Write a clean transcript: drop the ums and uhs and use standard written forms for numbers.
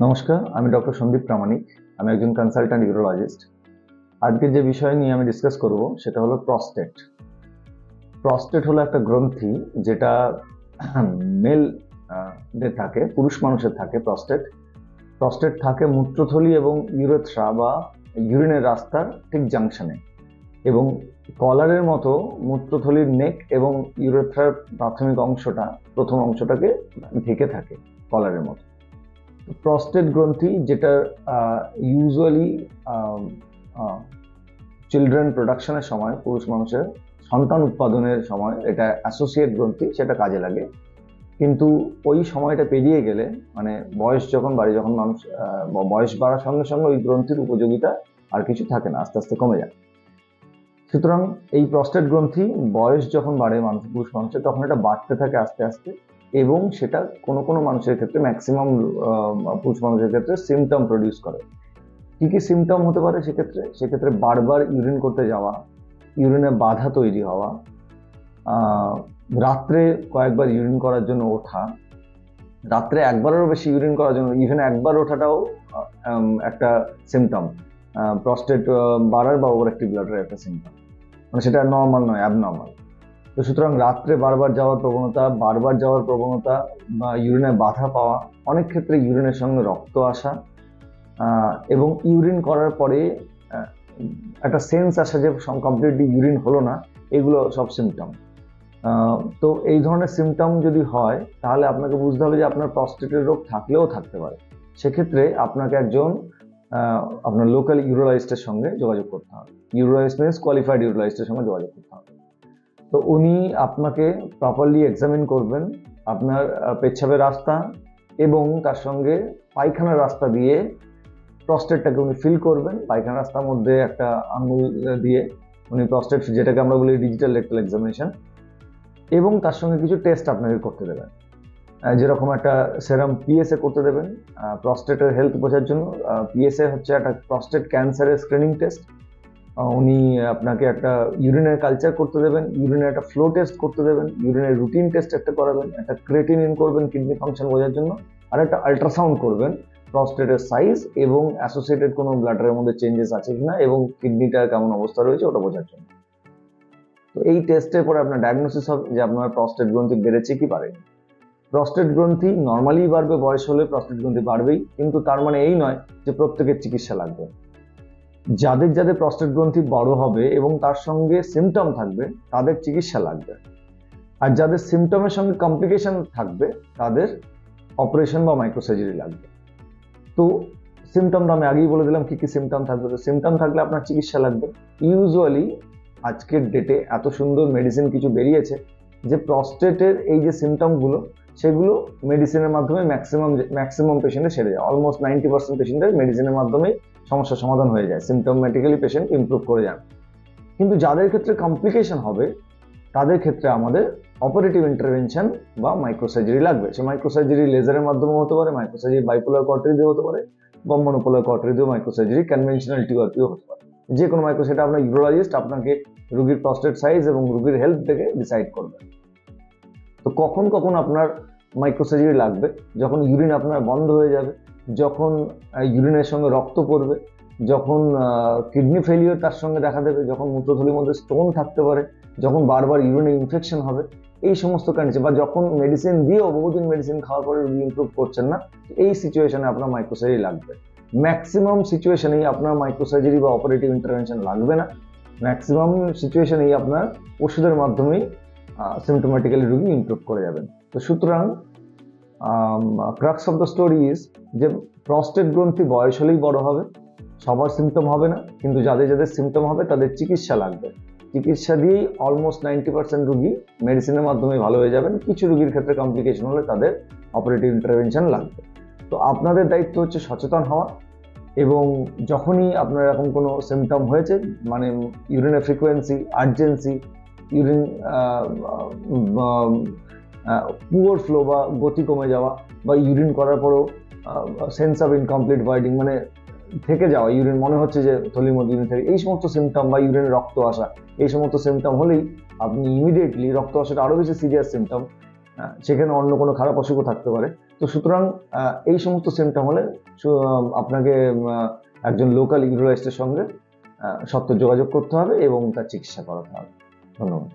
নমস্কার, আমি ডক্টর সন্দীপ প্রামাণিক। আমি একজন কনসালট্যান্ট ইউরোলজিস্ট। আজকে যে বিষয় নিয়ে আমি ডিসকাস করব সেটা হলো প্রস্টেট। প্রস্টেট হলো একটা গ্রন্থি যেটা মেল দের থাকে, পুরুষ মানুষের থাকে প্রস্টেট। প্রস্টেট থাকে মূত্রথলি এবং ইউরেথ্রা বা ইউরিনের রাস্তার ঠিক জাংশনে, এবং কলারের মতো মূত্রথলির নেক এবং ইউরেথ্রার প্রাথমিক অংশটা, প্রথম অংশটাকে ঢেকে থাকে কলারের মতো। প্রস্টেট গ্রন্থি যেটা ইউজুয়ালি চিলড্রেন প্রোডাকশনের সময়, পুরুষ মানুষের সন্তান উৎপাদনের সময় এটা অ্যাসোসিয়েট গ্রন্থি, সেটা কাজে লাগে। কিন্তু ওই সময়টা পেরিয়ে গেলে, মানে বয়স যখন বাড়ে, যখন মানুষ বয়স বাড়ার সঙ্গে সঙ্গে ওই গ্রন্থির উপযোগিতা আর কিছু থাকে না, আস্তে আস্তে কমে যায়। সুতরাং এই প্রস্টেট গ্রন্থি বয়স যখন বাড়ে পুরুষ মানুষের, তখন এটা বাড়তে থাকে আস্তে আস্তে, এবং সেটা কোনো কোনো মানুষের ক্ষেত্রে, ম্যাক্সিমাম পুরুষ মানুষের ক্ষেত্রে সিমটম প্রডিউস করে। কি কি সিমটম হতে পারে সেক্ষেত্রে বারবার ইউরিন করতে যাওয়া, ইউরিনে বাধা তৈরি হওয়া, রাত্রে কয়েকবার ইউরিন করার জন্য ওঠা, রাত্রে একবারেরও বেশি ইউরিন করার জন্য, ইভেন একবার ওঠাটাও একটা সিমটম, প্রস্টেট বাড়ার বা ওভার অ্যাক্টিভ ব্লাডারের একটা সিমটম, মানে সেটা নর্মাল নয়, অ্যাবনর্মাল। তো সুতরাং রাত্রে বারবার যাওয়ার প্রবণতা বা ইউরিনে বাধা পাওয়া, অনেক ক্ষেত্রে ইউরিনের সঙ্গে রক্ত আসা, এবং ইউরিন করার পরে একটা সেন্স আসা যে কমপ্লিটলি ইউরিন হলো না, এগুলো সব সিমটম। তো এই ধরনের সিমটম যদি হয়, তাহলে আপনাকে বুঝতে হবে যে আপনার প্রস্টেটের রোগ থাকলেও থাকতে পারে। সেক্ষেত্রে আপনাকে একজন আপনার লোকাল ইউরোলজিস্টের সঙ্গে যোগাযোগ করতে হবে। ইউরোলজিস্ট মিনস কোয়ালিফাইড ইউরোলজিস্টের সঙ্গে যোগাযোগ করতে হবে। তো উনি আপনাকে প্রপারলি এক্সামিন করবেন, আপনার পেচ্ছাবের রাস্তা এবং তার সঙ্গে পায়খানার রাস্তা দিয়ে প্রস্টেটটাকে উনি ফিল করবেন। পায়খানা রাস্তার মধ্যে একটা আঙুল দিয়ে উনি প্রস্টেট, যেটাকে আমরা বলি ডিজিটাল রেকটাল এক্সামিনেশন, এবং তার সঙ্গে কিছু টেস্ট আপনাকে করতে দেবেন। যেরকম একটা সেরাম পিএসএ করতে দেবেন প্রস্টেটের হেলথ বোঝার জন্য। পিএসএ হচ্ছে একটা প্রস্টেট ক্যান্সারের স্ক্রিনিং টেস্ট। উনি আপনাকে একটা ইউরিনের কালচার করতে দেবেন, ইউরিনের একটা ফ্লো টেস্ট করতে দেবেন, ইউরিনের রুটিন টেস্ট একটা করাবেন, একটা ক্রেটিনিন করবেন কিডনি ফাংশন বোঝার জন্য, আর একটা আল্ট্রাসাউন্ড করবেন প্রস্টেটের সাইজ এবং অ্যাসোসিয়েটেড কোনো ব্লাডারের মধ্যে চেঞ্জেস আছে কিনা এবং কিডনিটার কেমন অবস্থা রয়েছে ওটা বোঝার জন্য। তো এই টেস্টের পরে আপনার ডায়াগনোসিস হবে যে আপনার প্রস্টেট গ্রন্থি বেড়েছে কি বাড়েনি। প্রস্টেট গ্রন্থি নর্মালি বাড়বে, বয়স হলে প্রস্টেট গ্রন্থি বাড়বেই, কিন্তু তার মানে এই নয় যে প্রত্যেকের চিকিৎসা লাগবে। যাদের যাদের প্রস্টেট গ্রন্থি বড় হবে এবং তার সঙ্গে সিমটম থাকবে, তাদের চিকিৎসা লাগবে। আর যাদের সিমটমের সঙ্গে কমপ্লিকেশন থাকবে, তাদের অপারেশন বা মাইক্রোসার্জারি লাগবে। তো সিমটমটা আমি আগেই বলে দিলাম কি কি সিমটম থাকবে। তো সিমটম থাকলে আপনার চিকিৎসা লাগবে। ইউজুয়ালি আজকের ডেটে এত সুন্দর মেডিসিন কিছু বেরিয়েছে যে প্রস্টেটের এই যে সিমটমগুলো, সেগুলো মেডিসিনের মাধ্যমে ম্যাক্সিমাম পেশেন্টে সেরে যায়। অলমোস্ট 90% পেশেন্টের মেডিসিনের মাধ্যমেই সমস্যার সমাধান হয়ে যায়, সিমটমেটিক্যালি পেশেন্ট ইমপ্রুভ করে যান। কিন্তু যাদের ক্ষেত্রে কমপ্লিকেশন হবে, তাদের ক্ষেত্রে আমাদের অপারেটিভ ইন্টারভেনশন বা মাইক্রোসার্জারি লাগবে। সে মাইক্রোসার্জারি লেজারের মাধ্যমে হতে পারে, মাইক্রোসার্জারি বাইপোলার কর্টারি দিয়ে হতে পারে, বা মনোপোলার কর্টারি দিয়ে মাইক্রোসার্জারি, কনভেনশনাল টিউবারটিও হতে পারে। যে কোনো সেটা আপনার ইউরোলজিস্ট আপনাকে রোগীর প্রস্টেট সাইজ এবং রোগীর হেলথ থেকে ডিসাইড করবে। তো কখন কখন আপনার মাইক্রোসার্জারি লাগবে? যখন ইউরিন আপনার বন্ধ হয়ে যাবে, যখন ইউরিনের সঙ্গে রক্ত পড়বে, যখন কিডনি ফেলিওর তার সঙ্গে দেখা দেবে, যখন মূত্রথলির মধ্যে স্টোন থাকতে পারে, যখন বারবার ইউরিনে ইনফেকশন হবে, এই সমস্ত কন্ডিশন, বা যখন মেডিসিন দিয়েও বহুদিন মেডিসিন খাওয়ার পরে রোগী ইমপ্রুভ করছেন না, এই সিচুয়েশনে আপনার মাইক্রোসার্জারি লাগবে। ম্যাক্সিমাম সিচুয়েশনেই আপনার মাইক্রোসার্জারি বা অপারেটিভ ইন্টারভেনশন লাগবে না। ম্যাক্সিমাম সিচুয়েশনেই আপনার ওষুধের মাধ্যমেই সিমটোম্যাটিক্যালি রোগী ইমপ্রুভ করে যাবেন। তো সুতরাং crux of the story is যে প্রস্টেট গ্রন্থি বয়স হলেই বড় হবে, সবার সিমটম হবে না, কিন্তু যাদের যাদের সিমটম হবে তাদের চিকিৎসা লাগবে। চিকিৎসা দিয়েই অলমোস্ট 90% রোগী মেডিসিনের মাধ্যমে ভালো হয়ে যাবেন। কিছু রোগীর ক্ষেত্রে কমপ্লিকেশন হলে তাদের অপারেটিভ ইন্টারভেনশন লাগবে। তো আপনাদের দায়িত্ব হচ্ছে সচেতন হওয়া, এবং যখনই আপনার এরকম কোনো সিমটম হয়েছে, মানে ইউরিনের frequency, urgency, urine poor flow বা গতি কমে যাওয়া, বা ইউরিন করার পরেও সেন্স অফ ইনকমপ্লিট ভয়েডিং, মানে থেকে যাওয়া, ইউরিন মনে হচ্ছে যে থলির মধ্যে ইউরিন থেকে, এই সমস্ত সিমটম, বা ইউরিনে রক্ত আসা, এই সমস্ত সিমটম হলেই আপনি ইমিডিয়েটলি, রক্ত আসাটা আরও বেশি সিরিয়াস সিমটম, সেখানে অন্য কোনো খারাপ অসুখও থাকতে পারে। তো সুতরাং এই সমস্ত সিমটম হলে আপনাকে একজন লোকাল ইউরোলজিস্টের সঙ্গে সত্ত্বর যোগাযোগ করতে হবে এবং তার চিকিৎসা করাতে হবে। ধন্যবাদ।